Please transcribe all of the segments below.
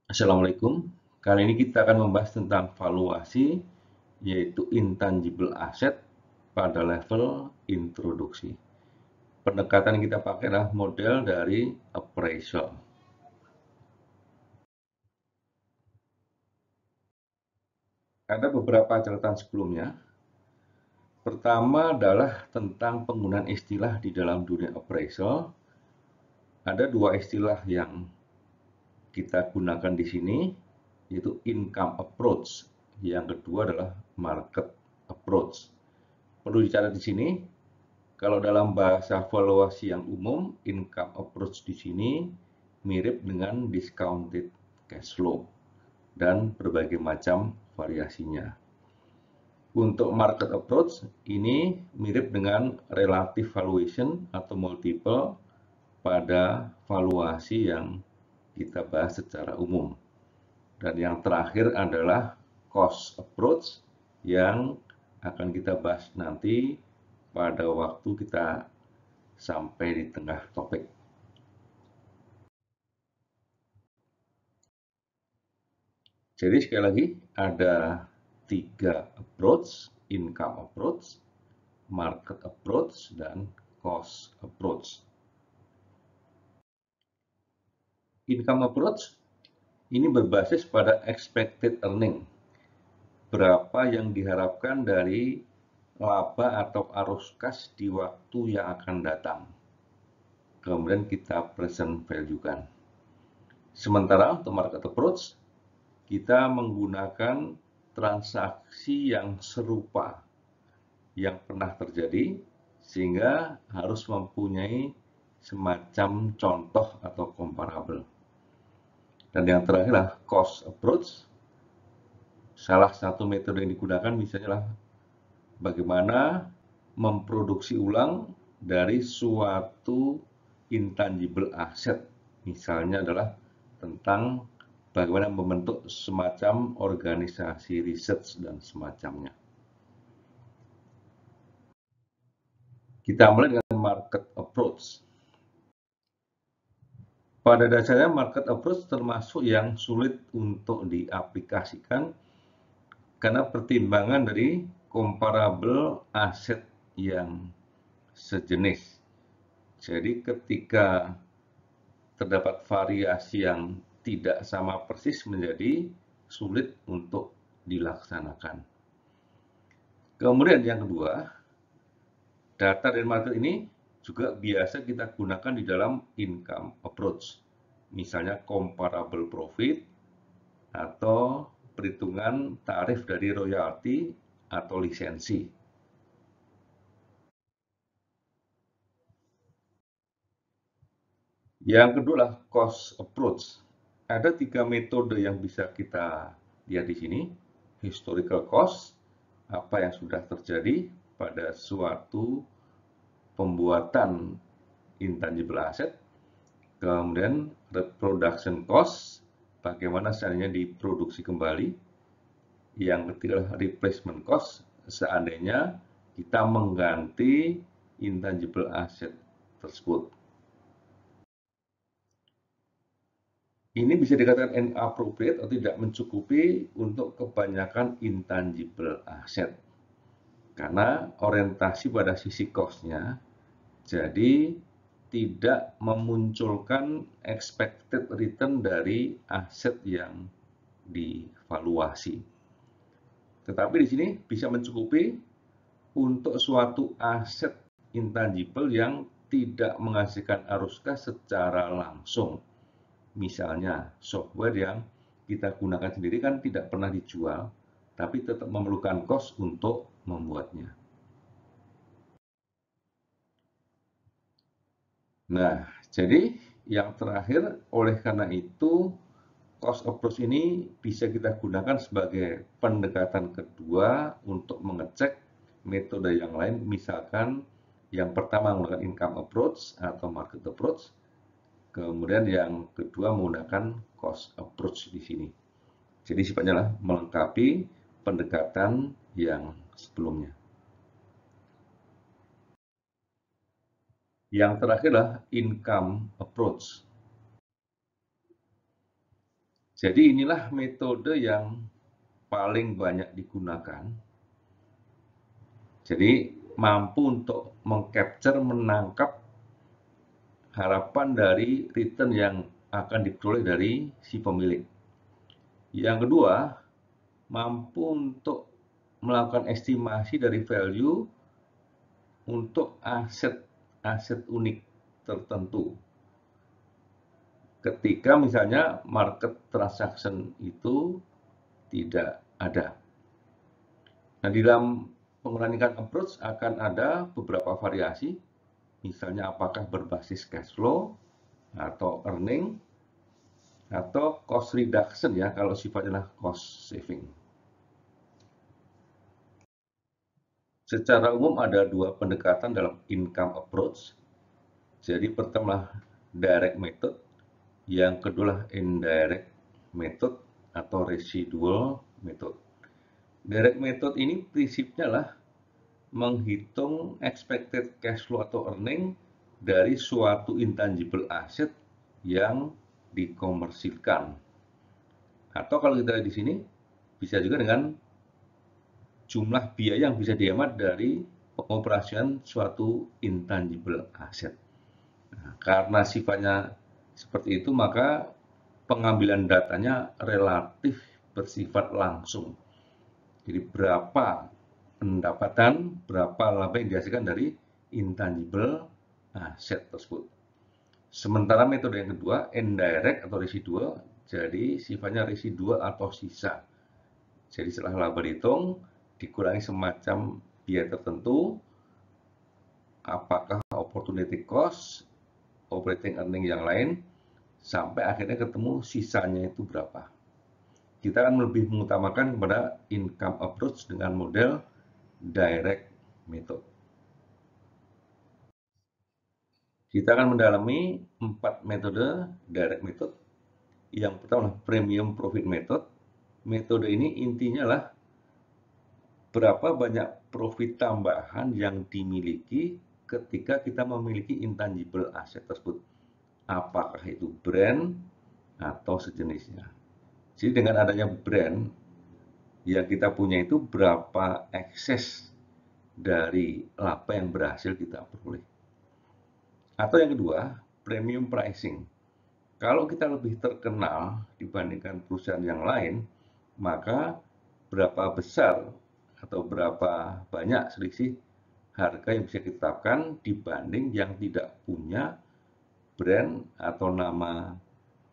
Assalamualaikum. Kali ini kita akan membahas tentang valuasi, yaitu intangible asset pada level introduksi. Pendekatan yang kita pakai adalah model dari appraisal. Ada beberapa catatan sebelumnya. Pertama adalah tentang penggunaan istilah di dalam dunia appraisal. Ada dua istilah yang kita gunakan di sini, yaitu income approach. Yang kedua adalah market approach. Perlu dicatat di sini, kalau dalam bahasa valuasi yang umum, income approach di sini mirip dengan discounted cash flow dan berbagai macam variasinya. Untuk market approach, ini mirip dengan relative valuation atau multiple pada valuasi yang kita bahas secara umum. Dan yang terakhir adalah cost approach yang akan kita bahas nanti pada waktu kita sampai di tengah topik. Jadi sekali lagi ada tiga approach, income approach, market approach, dan cost approach. Income approach ini berbasis pada expected earning. Berapa yang diharapkan dari laba atau arus kas di waktu yang akan datang. Kemudian kita present value-kan. Sementara untuk market approach, kita menggunakan transaksi yang serupa yang pernah terjadi sehingga harus mempunyai semacam contoh atau comparable. Dan yang terakhir adalah cost approach. Salah satu metode yang digunakan misalnya adalah bagaimana memproduksi ulang dari suatu intangible asset. Misalnya adalah tentang bagaimana membentuk semacam organisasi research dan semacamnya. Kita mulai dengan market approach. Pada dasarnya market approach termasuk yang sulit untuk diaplikasikan karena pertimbangan dari comparable aset yang sejenis. Jadi ketika terdapat variasi yang tidak sama persis menjadi sulit untuk dilaksanakan. Kemudian yang kedua, data dari market ini juga biasa kita gunakan di dalam income approach. Misalnya comparable profit atau perhitungan tarif dari royalti atau lisensi. Yang kedua adalah cost approach. Ada tiga metode yang bisa kita lihat di sini. Historical cost, apa yang sudah terjadi pada suatu pembuatan intangible asset. Kemudian reproduction cost, bagaimana seandainya diproduksi kembali. Yang ketiga adalah replacement cost, seandainya kita mengganti intangible asset tersebut. Ini bisa dikatakan inappropriate atau tidak mencukupi untuk kebanyakan intangible asset. Karena orientasi pada sisi cost-nya, jadi tidak memunculkan expected return dari aset yang divaluasi. Tetapi di sini bisa mencukupi untuk suatu aset intangible yang tidak menghasilkan arus kas secara langsung. Misalnya software yang kita gunakan sendiri kan tidak pernah dijual, tapi tetap memerlukan cost untuk membuatnya. Nah, jadi yang terakhir, oleh karena itu, cost approach ini bisa kita gunakan sebagai pendekatan kedua untuk mengecek metode yang lain. Misalkan yang pertama menggunakan income approach atau market approach, kemudian yang kedua menggunakan cost approach di sini. Jadi sifatnya adalah melengkapi pendekatan yang sebelumnya. Yang terakhir adalah income approach. Jadi inilah metode yang paling banyak digunakan. Jadi mampu untuk mengcapture, menangkap harapan dari return yang akan diperoleh dari si pemilik. Yang kedua, mampu untuk melakukan estimasi dari value untuk aset unik tertentu. Ketika misalnya market transaction itu tidak ada. Nah, di dalam penggunaan income approach akan ada beberapa variasi, misalnya apakah berbasis cash flow atau earning atau cost reduction ya, kalau sifatnya cost saving. Secara umum ada dua pendekatan dalam income approach. Jadi pertama direct method, yang kedua indirect method atau residual method. Direct method ini prinsipnya lah menghitung expected cash flow atau earning dari suatu intangible asset yang dikomersilkan. Atau kalau kita lihat di sini, bisa juga dengan jumlah biaya yang bisa dihemat dari pengoperasian suatu intangible asset. Nah, karena sifatnya seperti itu, maka pengambilan datanya relatif bersifat langsung. Jadi berapa pendapatan, berapa laba yang dihasilkan dari intangible asset tersebut. Sementara metode yang kedua, indirect atau residual, jadi sifatnya residual atau sisa. Jadi setelah laba dihitung, dikurangi semacam biaya tertentu, apakah opportunity cost, operating earning yang lain, sampai akhirnya ketemu sisanya itu berapa. Kita akan lebih mengutamakan kepada income approach dengan model direct method. Kita akan mendalami 4 metode direct method. Yang pertama premium profit method. Metode ini intinya lah berapa banyak profit tambahan yang dimiliki ketika kita memiliki intangible asset tersebut. Apakah itu brand atau sejenisnya. Jadi dengan adanya brand yang kita punya itu berapa ekses dari laba yang berhasil kita peroleh. Atau yang kedua, premium pricing. Kalau kita lebih terkenal dibandingkan perusahaan yang lain, maka berapa besar atau berapa banyak selisih harga yang bisa ditetapkan dibanding yang tidak punya brand atau nama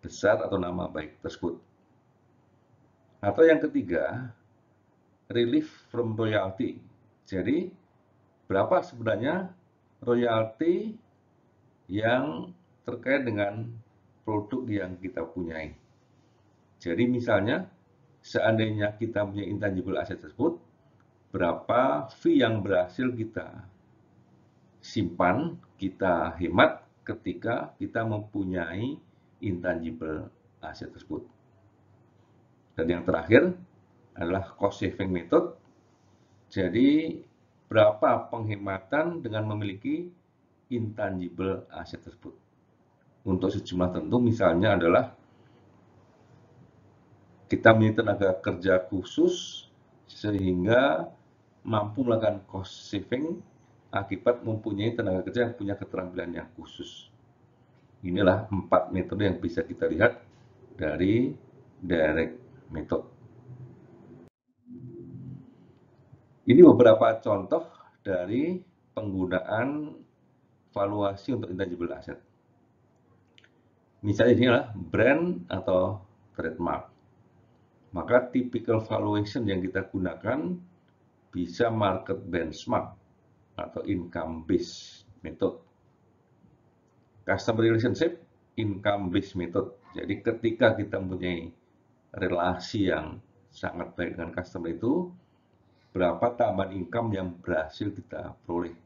besar atau nama baik tersebut. Atau yang ketiga, relief from royalty. Jadi, berapa sebenarnya royalti yang terkait dengan produk yang kita punyai. Jadi misalnya, seandainya kita punya intangible asset tersebut, berapa fee yang berhasil kita simpan, kita hemat ketika kita mempunyai intangible asset tersebut. Dan yang terakhir adalah cost saving method. Jadi berapa penghematan dengan memiliki intangible asset tersebut. Untuk sejumlah tertentu misalnya adalah kita memiliki tenaga kerja khusus sehingga mampu melakukan cost saving akibat mempunyai tenaga kerja yang punya keterampilan yang khusus. Inilah 4 metode yang bisa kita lihat dari direct method. Ini beberapa contoh dari penggunaan valuasi untuk intangible asset. Misalnya ini adalah brand atau trademark. Maka typical valuation yang kita gunakan bisa market benchmark atau income based method. Customer relationship, income based method. Jadi ketika kita mempunyai relasi yang sangat baik dengan customer itu, berapa tambahan income yang berhasil kita peroleh.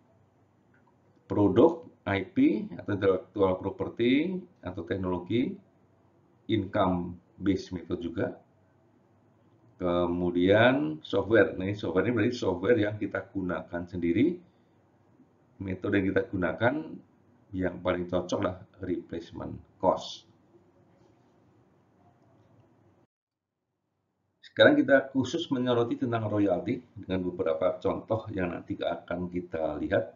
Produk, IP, atau intellectual property, atau teknologi, income based method juga. Kemudian software. Nah, software ini berarti software yang kita gunakan sendiri. Metode yang kita gunakan yang paling cocok lah replacement cost. Sekarang kita khusus menyoroti tentang royalti dengan beberapa contoh yang nanti akan kita lihat.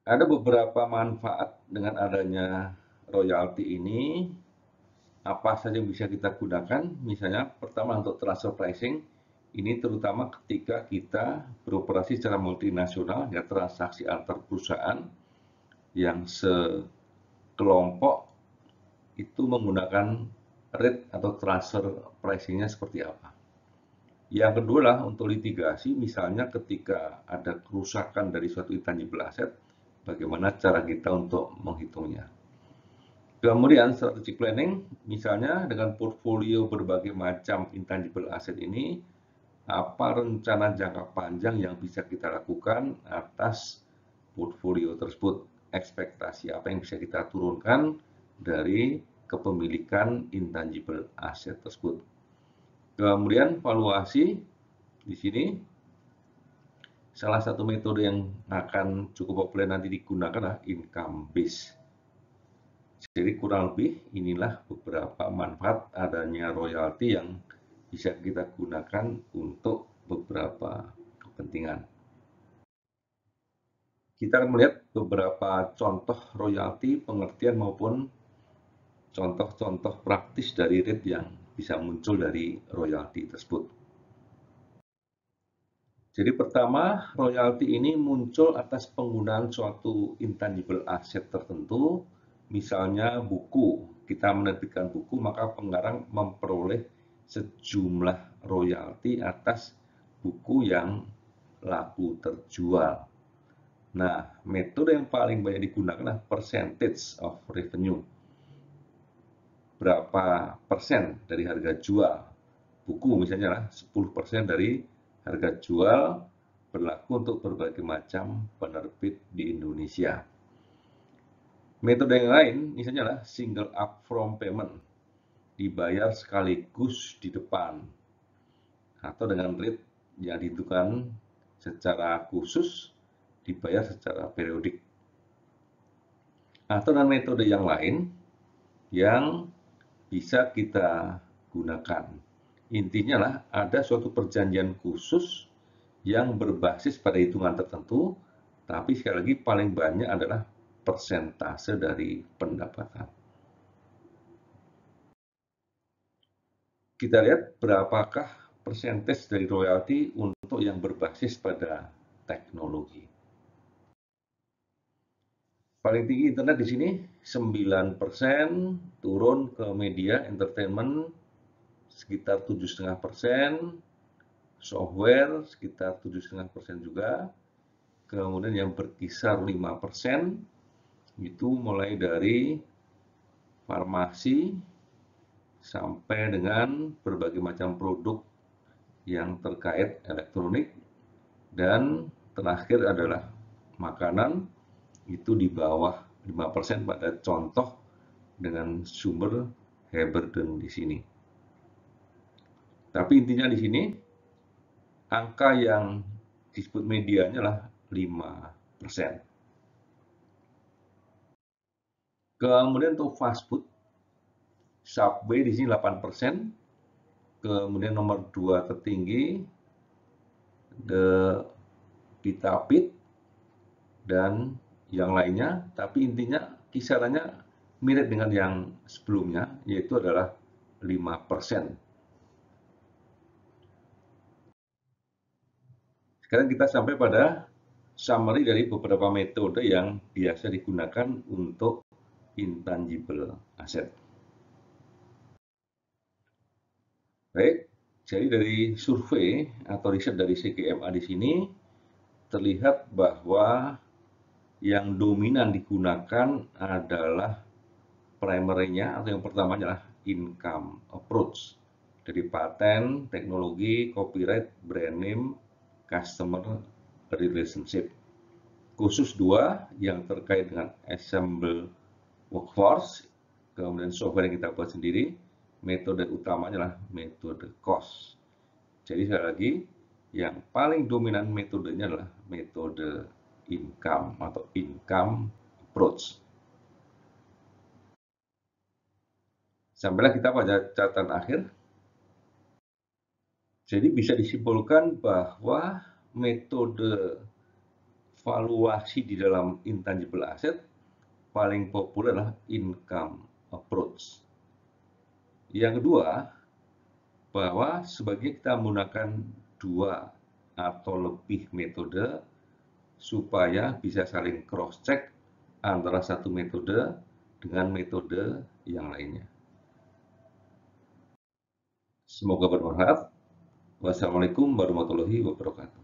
Ada beberapa manfaat dengan adanya royalti ini. Apa saja yang bisa kita gunakan? Misalnya, pertama untuk transfer pricing. Ini terutama ketika kita beroperasi secara multinasional, ya transaksi antar perusahaan yang sekelompok itu menggunakan rate atau transfer pricing-nya seperti apa. Yang kedua lah untuk litigasi, misalnya ketika ada kerusakan dari suatu intangible asset, bagaimana cara kita untuk menghitungnya. Kemudian strategic planning, misalnya dengan portfolio berbagai macam intangible asset ini, apa rencana jangka panjang yang bisa kita lakukan atas portfolio tersebut, ekspektasi apa yang bisa kita turunkan dari kepemilikan intangible asset tersebut. Kemudian valuasi, di sini salah satu metode yang akan cukup populer nanti digunakan adalah income base. Jadi kurang lebih inilah beberapa manfaat adanya royalti yang bisa kita gunakan untuk beberapa kepentingan. Kita akan melihat beberapa contoh royalti, pengertian maupun contoh-contoh praktis dari rate yang bisa muncul dari royalti tersebut. Jadi pertama, royalti ini muncul atas penggunaan suatu intangible asset tertentu, misalnya buku. Kita menerbitkan buku, maka pengarang memperoleh sejumlah royalti atas buku yang laku terjual. Nah, metode yang paling banyak digunakan adalah percentage of revenue. Berapa persen dari harga jual buku, misalnya lah 10% dari harga jual, berlaku untuk berbagai macam penerbit di Indonesia. Metode yang lain, misalnya lah single upfront payment, dibayar sekaligus di depan, atau dengan rate yang ditentukan secara khusus, dibayar secara periodik. Atau dengan metode yang lain yang bisa kita gunakan. Intinya lah ada suatu perjanjian khusus yang berbasis pada hitungan tertentu, tapi sekali lagi paling banyak adalah persentase dari pendapatan. Kita lihat berapakah persentase dari royalti untuk yang berbasis pada teknologi. Paling tinggi internet di sini 9%, turun ke media entertainment sekitar 7,5%, software sekitar 7,5% juga. Kemudian yang berkisar 5% itu mulai dari farmasi sampai dengan berbagai macam produk yang terkait elektronik, dan terakhir adalah makanan, itu di bawah 5% pada contoh dengan sumber Heberden di sini. Tapi intinya di sini angka yang disebut medianya lah 5%. Kemudian untuk fast food, Subway di sini 8%. Kemudian nomor 2 tertinggi The Pita Pit dan yang lainnya, tapi intinya kisarannya mirip dengan yang sebelumnya, yaitu adalah 5%. Sekarang kita sampai pada summary dari beberapa metode yang biasa digunakan untuk intangible asset. Baik, jadi dari survei atau riset dari CGMA di sini terlihat bahwa yang dominan digunakan adalah primary-nya atau yang pertamanya adalah income approach. Dari paten, teknologi, copyright, brand name, customer relationship. Khusus 2 yang terkait dengan ensemble workforce, kemudian software yang kita buat sendiri. Metode utamanya adalah metode cost. Jadi sekali lagi, yang paling dominan metodenya adalah metode income atau income approach. Sampailah kita pada catatan akhir. Jadi bisa disimpulkan bahwa metode valuasi di dalam intangible asset paling populer adalah income approach. Yang kedua, bahwa sebagai kita menggunakan 2 atau lebih metode supaya bisa saling cross check antara satu metode dengan metode yang lainnya. Semoga bermanfaat. Wassalamualaikum warahmatullahi wabarakatuh.